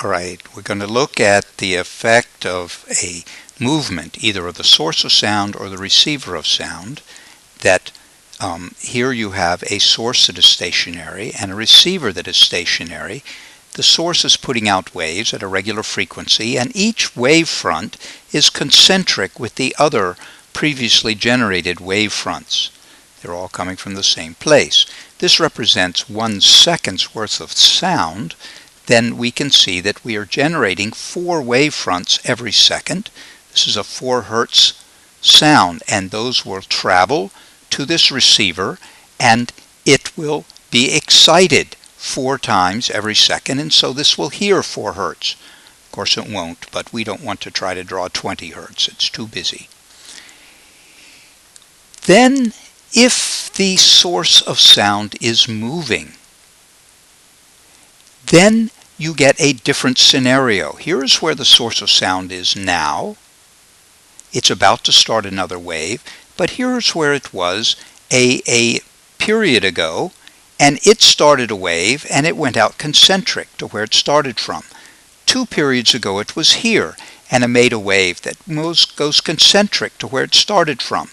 Alright, we're going to look at the effect of a movement, either of the source of sound or the receiver of sound, that here you have a source that is stationary and a receiver that is stationary. The source is putting out waves at a regular frequency, and each wavefront is concentric with the other previously generated wavefronts. They're all coming from the same place. This represents 1 second's worth of sound. Then we can see that we are generating 4 wavefronts every second. This is a 4 Hertz sound, and those will travel to this receiver, and it will be excited 4 times every second, and so this will hear 4 Hertz. Of course it won't, but we don't want to try to draw 20 Hertz. It's too busy. Then, if the source of sound is moving, then you get a different scenario. Here is where the source of sound is now. It's about to start another wave, but here's where it was a period ago, and it started a wave and it went out concentric to where it started from. 2 periods ago it was here, and it made a wave that goes concentric to where it started from.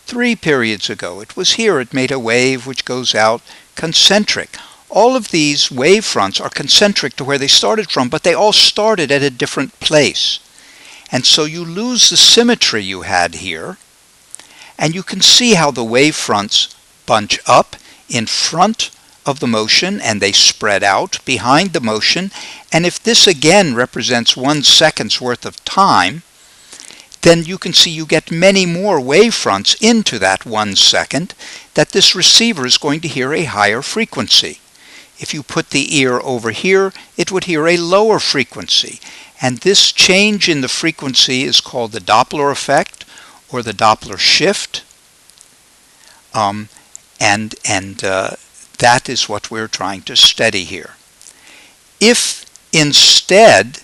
3 periods ago it was here, it made a wave which goes out concentric. All of these wavefronts are concentric to where they started from, but they all started at a different place. And so you lose the symmetry you had here, and you can see how the wavefronts bunch up in front of the motion and they spread out behind the motion. And if this again represents 1 second's worth of time, then you can see you get many more wavefronts into that 1 second, that this receiver is going to hear a higher frequency. If you put the ear over here, it would hear a lower frequency. And this change in the frequency is called the Doppler effect, or the Doppler shift. That is what we're trying to study here. If instead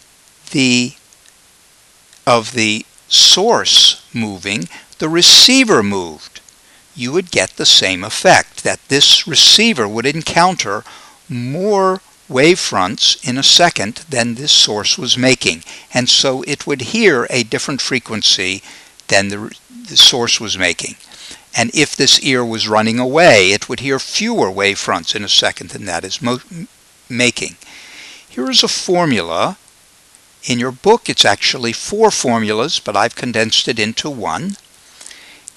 of the source moving, the receiver moved, you would get the same effect, that this receiver would encounter more wavefronts in a second than this source was making, and so it would hear a different frequency than the source was making. And if this ear was running away, it would hear fewer wavefronts in a second than that is making. Here is a formula. In your book it's actually 4 formulas, but I've condensed it into 1.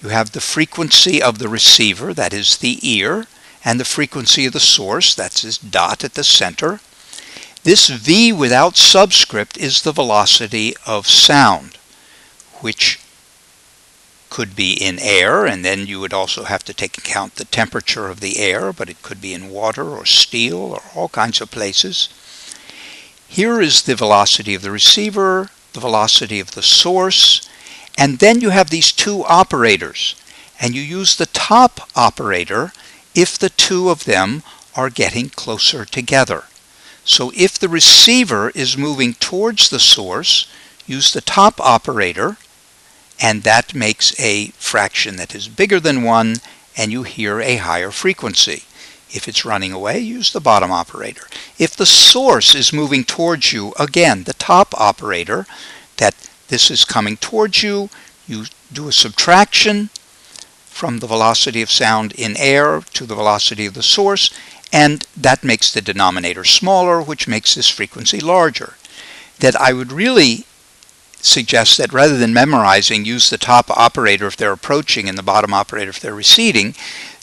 You have the frequency of the receiver, that is the ear, and the frequency of the source, that's this dot at the center. This V without subscript is the velocity of sound, which could be in air, and then you would also have to take account the temperature of the air, but it could be in water or steel or all kinds of places. Here is the velocity of the receiver, the velocity of the source, and then you have these 2 operators, and you use the top operator if the 2 of them are getting closer together. So if the receiver is moving towards the source, use the top operator, and that makes a fraction that is bigger than 1, and you hear a higher frequency. If it's running away, use the bottom operator. If the source is moving towards you, again, the top operator, that this is coming towards you, you do a subtraction from the velocity of sound in air to the velocity of the source, and that makes the denominator smaller, which makes this frequency larger. That I would really suggest that rather than memorizing, use the top operator if they're approaching and the bottom operator if they're receding,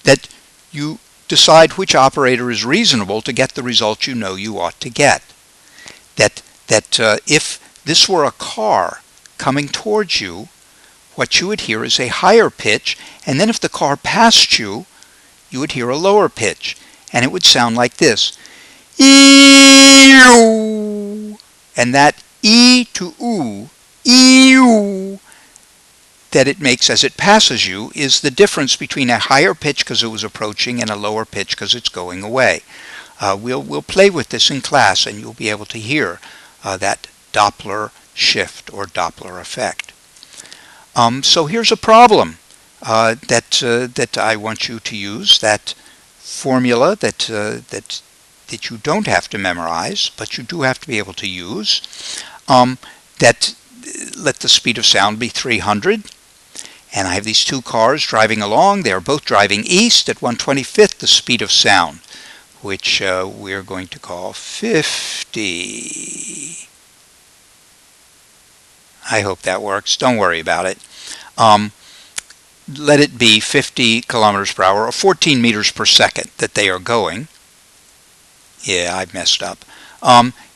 that you decide which operator is reasonable to get the result you know you ought to get. That if this were a car coming towards you, what you would hear is a higher pitch, and then if the car passed you, you would hear a lower pitch, and it would sound like this. E-oo. And that E to oo, E-oo, that it makes as it passes you is the difference between a higher pitch because it was approaching and a lower pitch because it's going away. We'll play with this in class, and you'll be able to hear that Doppler shift or Doppler effect. So here's a problem that I want you to use, that formula that that you don't have to memorize, but you do have to be able to use. That let the speed of sound be 300. And I have these two cars driving along. They are both driving east at 1/25th the speed of sound, which we're going to call 50. I hope that works. Don't worry about it. Let it be 50 kilometers per hour, or 14 meters per second that they are going. Yeah, I've messed up.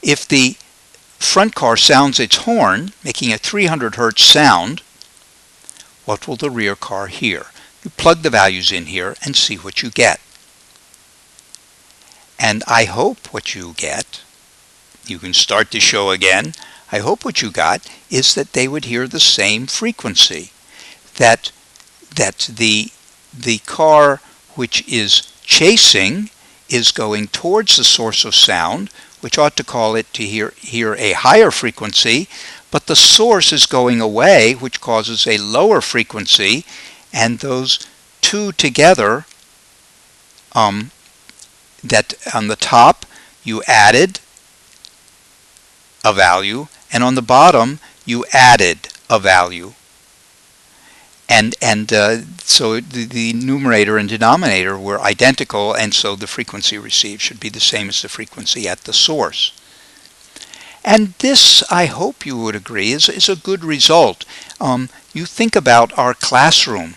If the front car sounds its horn, making a 300 hertz sound, what will the rear car hear? You plug the values in here and see what you get. And I hope what you get, you can start the show again, I hope what you got is that they would hear the same frequency. That the car which is chasing is going towards the source of sound, which ought to call it to hear a higher frequency, but the source is going away, which causes a lower frequency, and those two together, that on the top you added a value, and on the bottom you added a value. And so the numerator and denominator were identical, and so the frequency received should be the same as the frequency at the source. And this, I hope you would agree, is a good result. You think about our classroom.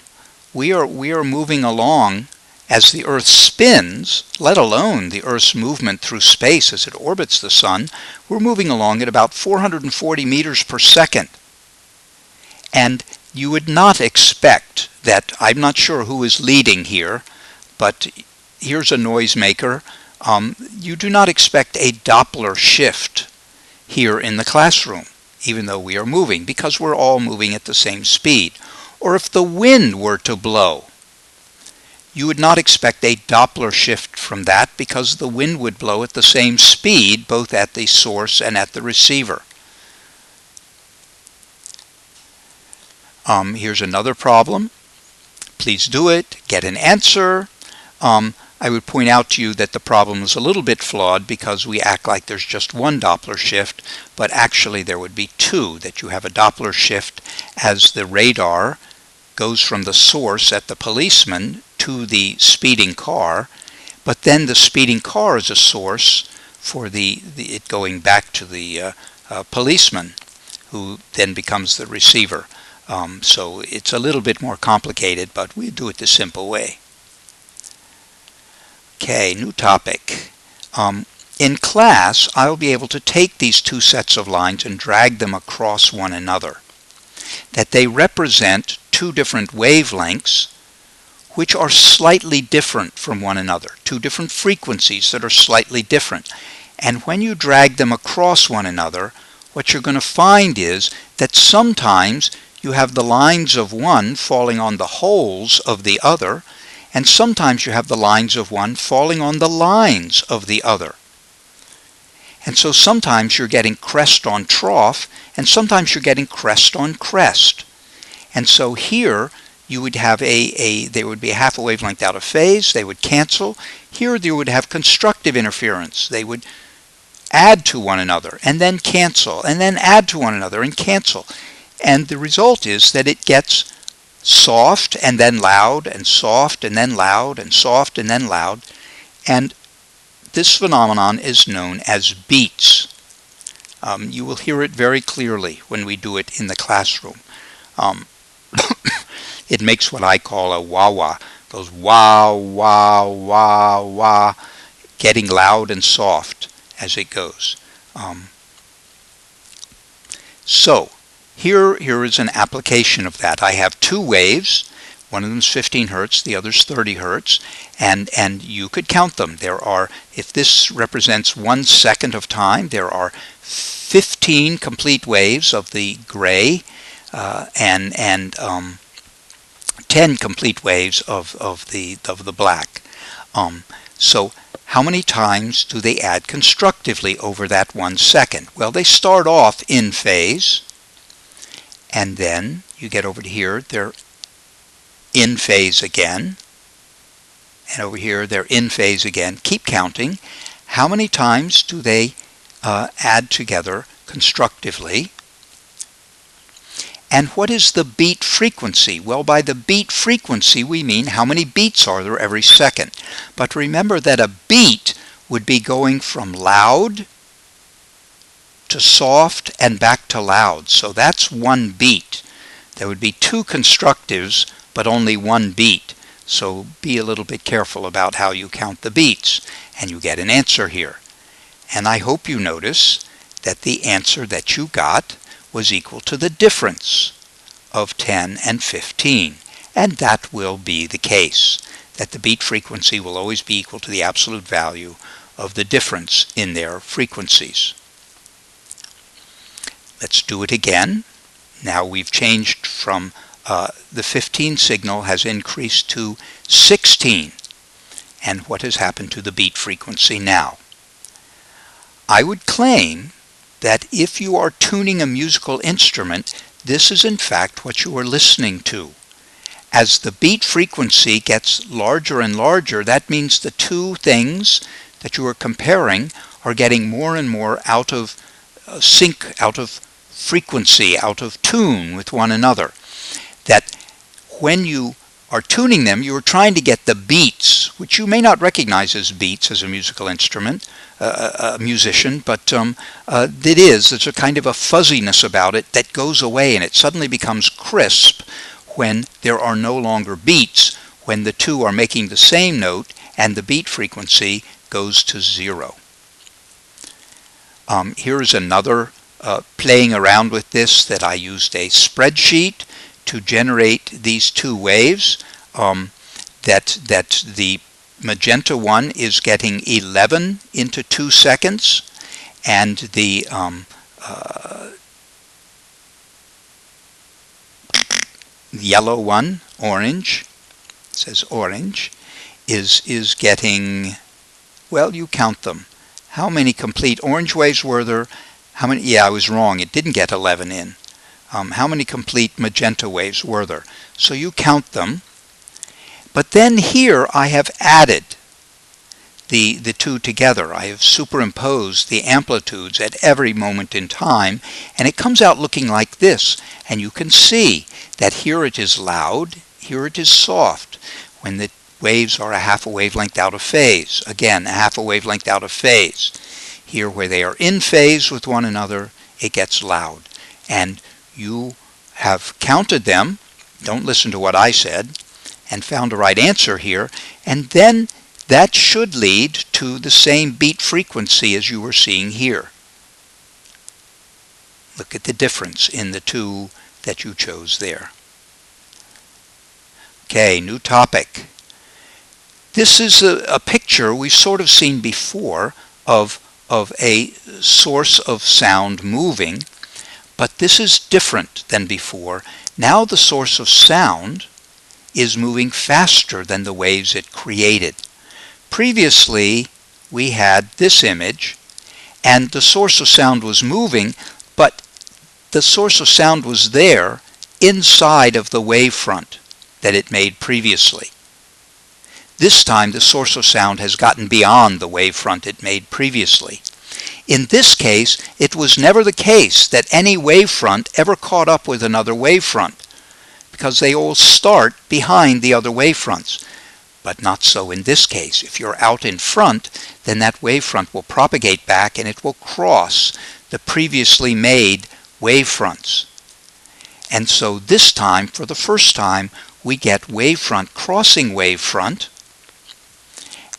We are moving along as the Earth spins, let alone the Earth's movement through space as it orbits the Sun. We're moving along at about 440 meters per second. And you would not expect that, I'm not sure who is leading here, but here's a noisemaker. You do not expect a doppler shift here in the classroom, even though we are moving, because we're all moving at the same speed. Or if the wind were to blow, you would not expect a doppler shift from that, because the wind would blow at the same speed, both at the source and at the receiver. Here's another problem. Please do it. Get an answer. I would point out to you that the problem is a little bit flawed because we act like there's just one Doppler shift, but actually there would be two, that you have a Doppler shift as the radar goes from the source at the policeman to the speeding car, but then the speeding car is a source for it going back to the policeman, who then becomes the receiver. So it's a little bit more complicated, but we do it the simple way. Okay, new topic. In class, I'll be able to take these two sets of lines and drag them across one another. That they represent two different wavelengths which are slightly different from one another, two different frequencies that are slightly different. And when you drag them across one another, what you're going to find is that sometimes you have the lines of one falling on the holes of the other, and sometimes you have the lines of one falling on the lines of the other. And so sometimes you're getting crest on trough, and sometimes you're getting crest on crest. And so here you would have they would be half a wavelength out of phase, they would cancel. Here you would have constructive interference. They would add to one another, and then cancel, and then add to one another, and cancel. And the result is that it gets soft and then loud, and soft and then loud, and soft and then loud. And this phenomenon is known as beats. You will hear it very clearly when we do it in the classroom. It makes what I call a wah-wah. Goes wah, wah, wah, wah, getting loud and soft as it goes. So here is an application of that. I have two waves. One of them is 15 hertz, the other is 30 hertz, and you could count them. There are, if this represents 1 second of time, there are 15 complete waves of the gray, and 10 complete waves of the black. So how many times do they add constructively over that 1 second? Well, they start off in phase, and then you get over to here, they're in phase again, and over here they're in phase again. Keep counting. How many times do they add together constructively? And what is the beat frequency? Well, by the beat frequency, we mean how many beats are there every second. But remember that a beat would be going from loud to soft and back to loud. So that's one beat. There would be two constructives, but only one beat. So be a little bit careful about how you count the beats, and you get an answer here. And I hope you notice that the answer that you got was equal to the difference of 10 and 15. And that will be the case, that the beat frequency will always be equal to the absolute value of the difference in their frequencies. Let's do it again. Now we've changed from the 15 signal has increased to 16. And what has happened to the beat frequency now? I would claim that if you are tuning a musical instrument, this is in fact what you are listening to. As the beat frequency gets larger and larger, that means the two things that you are comparing are getting more and more out of sync, out of frequency, out of tune with one another. That when you are tuning them, you are trying to get the beats, which you may not recognize as beats as a musical instrument, a musician, but there's a kind of a fuzziness about it that goes away, and it suddenly becomes crisp when there are no longer beats, when the two are making the same note and the beat frequency goes to 0. Here is another playing around with this, that I used a spreadsheet to generate these two waves. That the magenta one is getting 11 into 2 seconds, and the yellow one, orange, it says orange, is getting, well, you count them. How many complete orange waves were there? How many? Yeah, I was wrong. It didn't get 11 in. How many complete magenta waves were there? So you count them. But then here I have added the two together. I have superimposed the amplitudes at every moment in time, and it comes out looking like this. And you can see that here it is loud, here it is soft. When the waves are a half a wavelength out of phase, again, a half a wavelength out of phase. Here where they are in phase with one another, it gets loud. And you have counted them, don't listen to what I said, and found the right answer here, and then that should lead to the same beat frequency as you were seeing here. Look at the difference in the two that you chose there. Okay, new topic. This is a picture we've sort of seen before of a source of sound moving, but this is different than before. Now the source of sound is moving faster than the waves it created. Previously, we had this image, and the source of sound was moving, but the source of sound was there inside of the wavefront that it made previously. This time, the source of sound has gotten beyond the wavefront it made previously. In this case, it was never the case that any wavefront ever caught up with another wavefront, because they all start behind the other wavefronts. But not so in this case. If you're out in front, then that wavefront will propagate back and it will cross the previously made wavefronts. And so this time, for the first time, we get wavefront crossing wavefront,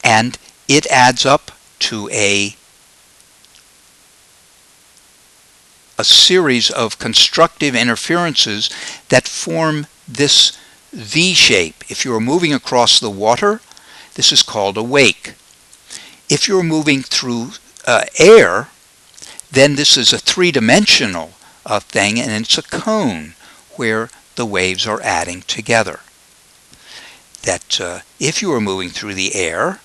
and it adds up to a series of constructive interferences that form this V shape. If you're moving across the water, this is called a wake. If you're moving through air, then this is a three-dimensional thing, and it's a cone where the waves are adding together. That if you were moving through the air,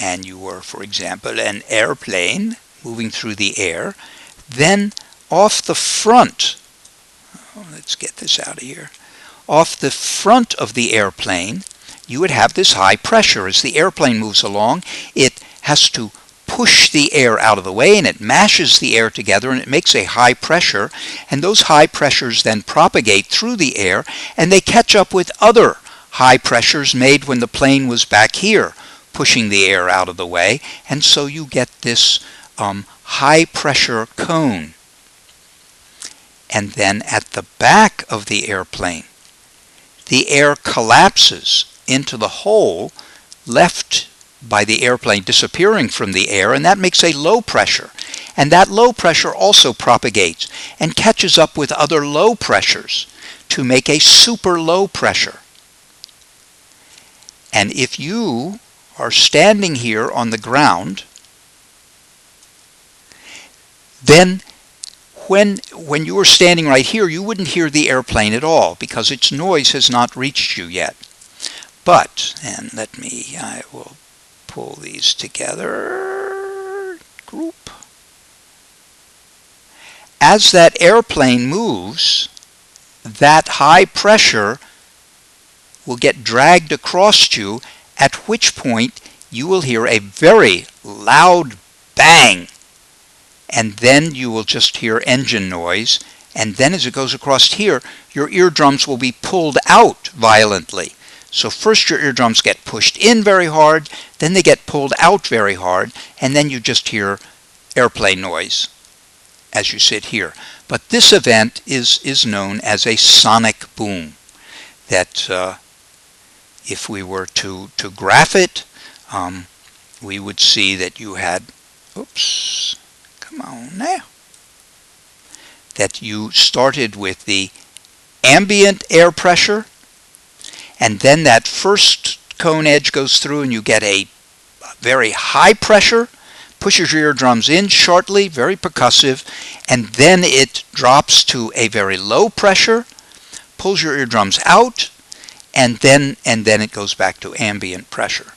and you were, for example, an airplane moving through the air, then off the front, let's get this out of here, off the front of the airplane, you would have this high pressure. As the airplane moves along, it has to push push the air out of the way, and it mashes the air together, and it makes a high pressure, and those high pressures then propagate through the air, and they catch up with other high pressures made when the plane was back here pushing the air out of the way, and so you get this high pressure cone. And then at the back of the airplane, the air collapses into the hole left by the airplane disappearing from the air, and that makes a low pressure. And that low pressure also propagates and catches up with other low pressures to make a super low pressure. And if you are standing here on the ground, then when you were standing right here, you wouldn't hear the airplane at all because its noise has not reached you yet. But, and I will pull these together, group. As that airplane moves, that high pressure will get dragged across you, at which point you will hear a very loud bang. And then you will just hear engine noise, and then as it goes across here, your eardrums will be pulled out violently. So first your eardrums get pushed in very hard, then they get pulled out very hard, and then you just hear airplane noise as you sit here. But this event is known as a sonic boom, that if we were to graph it, we would see that you had, oops, come on now, that you started with the ambient air pressure, and then that first cone edge goes through and you get a very high pressure, pushes your eardrums in shortly, very percussive, and then it drops to a very low pressure, pulls your eardrums out, and then it goes back to ambient pressure.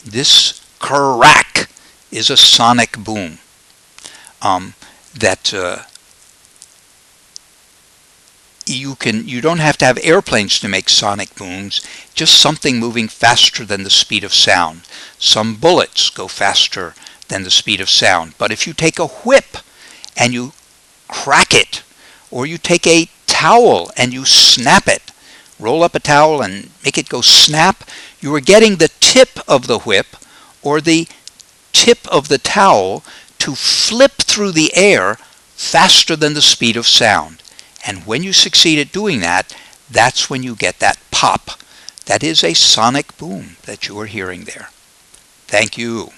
This crack is a sonic boom. You don't have to have airplanes to make sonic booms, just something moving faster than the speed of sound. Some bullets go faster than the speed of sound. But if you take a whip and you crack it, or you take a towel and you snap it, roll up a towel and make it go snap, you are getting the tip of the whip or the tip of the towel to flip through the air faster than the speed of sound. And when you succeed at doing that, that's when you get that pop. That is a sonic boom that you are hearing there. Thank you.